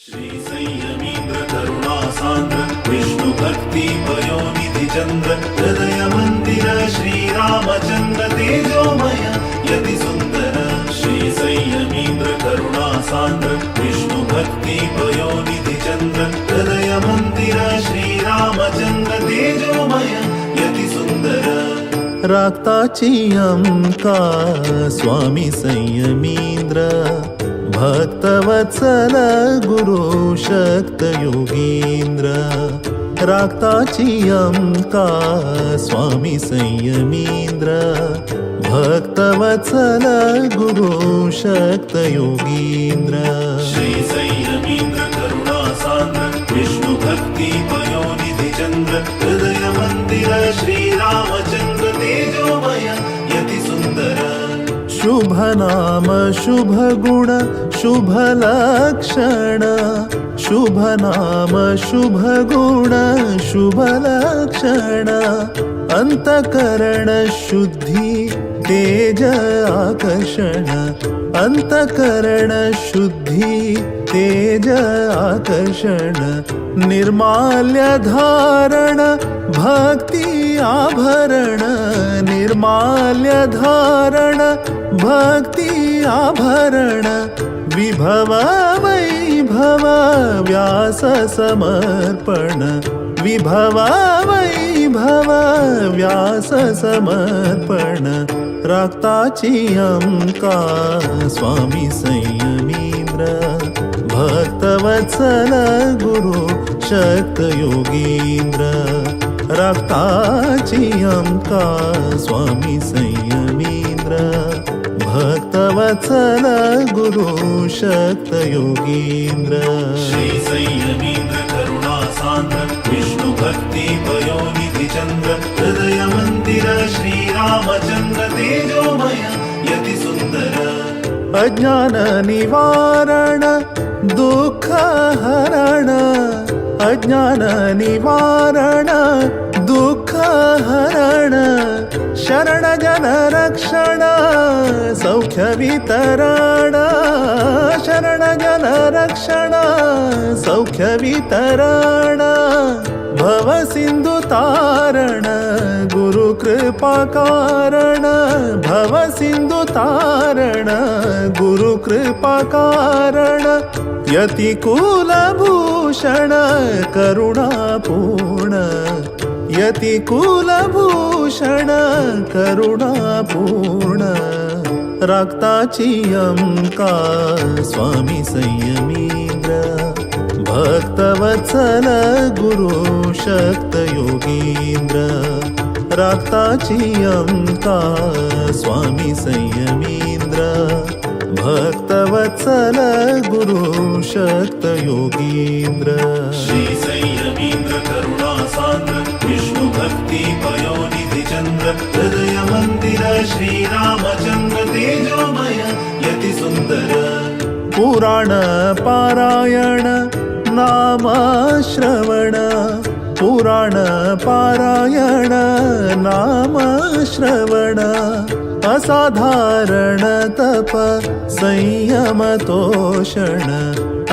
श्री संयमींद्र करुणा सांद्र विष्णु भक्ती पयोनिधि चंद्र हृदय मंदिर श्री रामचंद्र तेजोमय यति सुंदर श्री संयमींद्र करुणा सांद्र विष्णु भक्ती पयोनिधि चंद्र हृदय मंदिर श्री रामचंद्र तेजोमय यति सुंदर राक्ताची अंका स्वामी संयमींद्र भक्तवत्सल गुरु शक्त योगींद्र राक्ताची अंका स्वामी संयमींद्र भक्तवत्सल गुरु शक्त योगींद्र श्री संयमींद्र करुणा सांद्र विष्णु भक्ती पयोनिधि चंद्र हृदय मंदिर श्री रामचंद्र तेजोमय यति सुंदर शुभ नाम शुभ गुण शुभ लक्षण शुभ नाम शुभ गुण शुभ लक्षण अंतकरण शुद्धि तेज आकर्षण अंतकरण शुद्धि तेज आकर्षण निर्माल्य धारण भक्ति आभरण निर्माल्य धारण भक्ति आभरण विभव वैभव व्यास समर्पण विभव वैभव व्यास समर्पण राक्ताची अंका स्वामी संयमींद्र भक्तवत्सल गुरु शक्त योगींद्र राक्ताची अंका स्वामी संयमींद्र भक्तवत्सल गुरु शक्त योगींद्र श्री संयमींद्र करुणा सांद्र विष्णु भक्ती पयोनिधि चंद्र हृदय मंदिर श्री रामचंद्र तेजोमय यति सुंदर अज्ञान निवारण दुःख हरण अज्ञान निवारण दुःख हरण शरण जन रक्षण सौख्य वितरण शरण जन रक्षण सौख्य वितरण भव सिंधु तारण गुरु कृपा कारण भव सिंधु तारण गुरु कृपा कारण यति कुलभूषण करुणापूर्ण यति कुलभूषण करुणापूर्ण राक्ताची अंका स्वामी संयमींद्र भक्तवत्सल गुरु शक्त योगींद्र राक्ताची अंका स्वामी संयमींद्र भक्तवत्सल गुरु शक्त योगींद्र श्री संयमींद्र करुणा सांद्र विष्णु भक्ती पयोनिधि चंद्र हृदय मंदिर श्री रामचंद्र तेजोमय यति सुंदर पुराण पारायण नाम श्रवण पुराण पारायण नाम श्रवण असाधारण तप संयम तोषण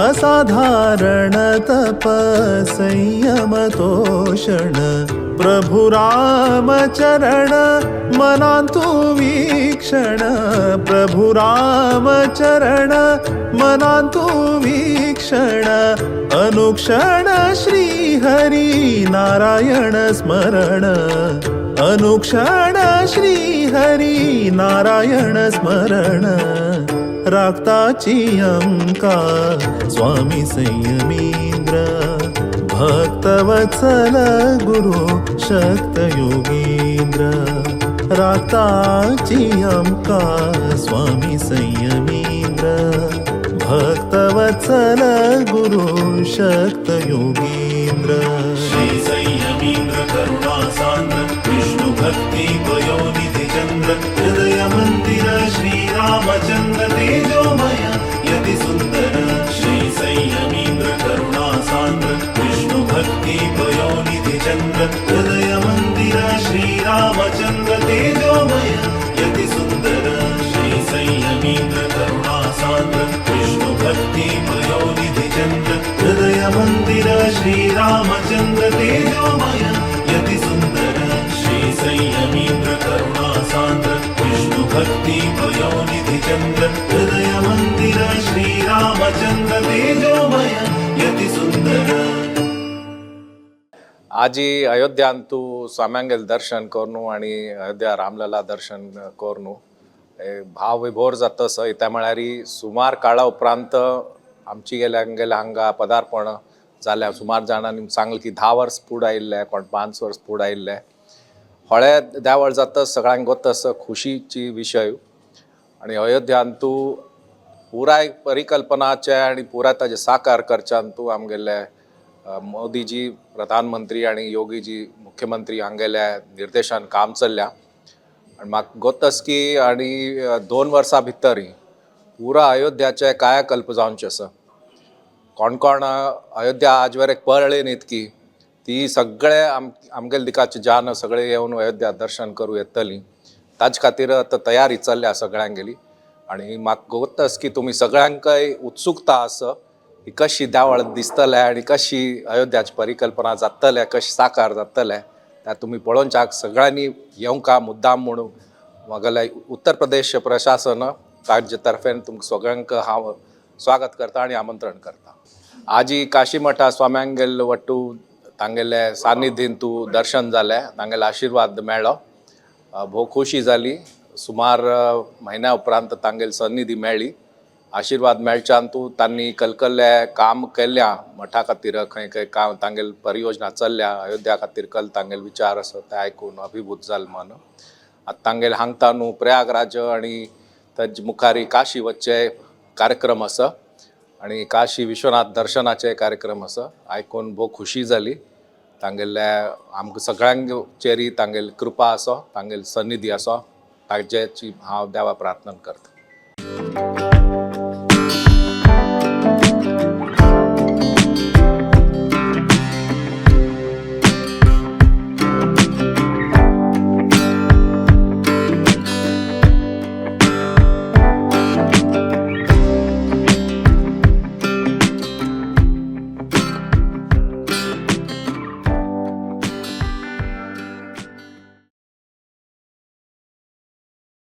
असाधारण तप संयम तोषण प्रभु राम चरण मनांतु वीक्षण प्रभु राम चरण मनांतु वीक्षण अनुक्षण श्री हरी नारायण स्मरण अनुक्षण श्री हरी नारायण स्मरण राक्ताची अंका स्वामी संयमींद्र भक्तवत्सल गुरु शक्त योगींद्र राक्ताची अंका स्वामी संयमींद्र भक्तवत्सल गुरु शक्त योगींद्र श्री संयमींद्र करुणा सांद्र विष्णु भक्ती पयोनिधि चंद्र हृदय मंदिर श्री रामचंद्र तेजोमय यति सुंदर श्री संयमींद्र करुणा सांद्र विष्णु भक्ती पयोनिधि चंद्र हृदय मंदिर श्री रामचंद्र तेजोमय यति सुंदर श्री संयमींद्र करुणा सांद्र विष्णु भक्ती पयोनिधि चंद्र श्रीरामचन्द्र तेजोमय यति सुन्दर श्री संयमीन्द्र करुणासान्द्र विष्णु भक्ति पयोनिधि चन्द्र हृदय मन्दिर श्रीरामचन्द्र तेजोमय यति सुन्दर आजी अयोध्यांतू स्वाम्यांगेल दर्शन करनू आणि अयोध्या रामलला दर्शन करनू भाव विभोर जातस त्या म्हळ्यार सुमार काळा उपरांत आमची गेल्या हांगा पदार्पण जाल्या सुमार जाणांनी सांगलें की 10 वर्स फुडें आयिल्ले कोण 5 वर्स फुडें आयिल्ले होळे देवळ जातस सगळ्यांक गोतस खुशीची विशय आणि अयोध्यांतू पुराय परिकल्पनाचे आणि पुराय ताजे साकार करच्यांतू आमगेले मोदीजी प्रधानमंत्री आणि योगीजी मुख्यमंत्री हांगेल्या निर्देशान काम चल्ल्या आणि म्हाका गोतस की आणि 2 वर्सां भितर पुरा अयोध्याचे कायाकल्प जावचे आसा कोण कोण अयोध्या आज वेरेक पळ्ळी न्हीत की ती सगळे आमगेले दिकाचे जान सगळे येवन अयोध्या दर्शन करूं येतली ताजे खातीर आतां तयारी चल्ल्या सगळ्यांगेली आणि म्हाका गोतस की तुमी सगळ्यांकय उत्सुकता आसा ही कशी देवळ दिसतले आणि कशी अयोध्याची परिकल्पना जातले कशी साकार जातले त्या तुम्ही पळोवच्याक सगळ्यांनी येवंका मुद्दाम म्हणून म्हागेले उत्तर प्रदेश प्रशासन ताजे तर्फेन तुमकां सगळ्यांक हांव स्वागत करता आणि आमंत्रण करता आजी काशी मठा स्वाम्यांगेल वट्टू तांगेले सान्निधीन तूं दर्शन जालें तांगेलो आशिर्वाद मेळ्ळो भोव खोशी जाली सुमार म्हयन्या उपरांत तांगेली सन्निधी मेळ्ळी आशिर्वाद मेळच्यान तूं तांणी कलकल्ले काम केल्या मठा खातीर खंय खंय काम तांगेली परियोजना चल्ल्या अयोध्या खातीर तांगेले विचार आसा ते आयकून अभिभूत जालें मन आतां तांगेले हांगता न्हू प्रयागराज आणि ताजे मुखारी काशी वच्चे कार्यक्रम आसा आणि काशी विश्वनाथ दर्शनाचे कार्यक्रम आसा आयकून भोव खुशी जाली तांगेले आमकां सगळ्यांचेरी तांगेली कृपा आसा तांगेली सन्निधी आसा ताजेची हांव देवा प्रार्थना करता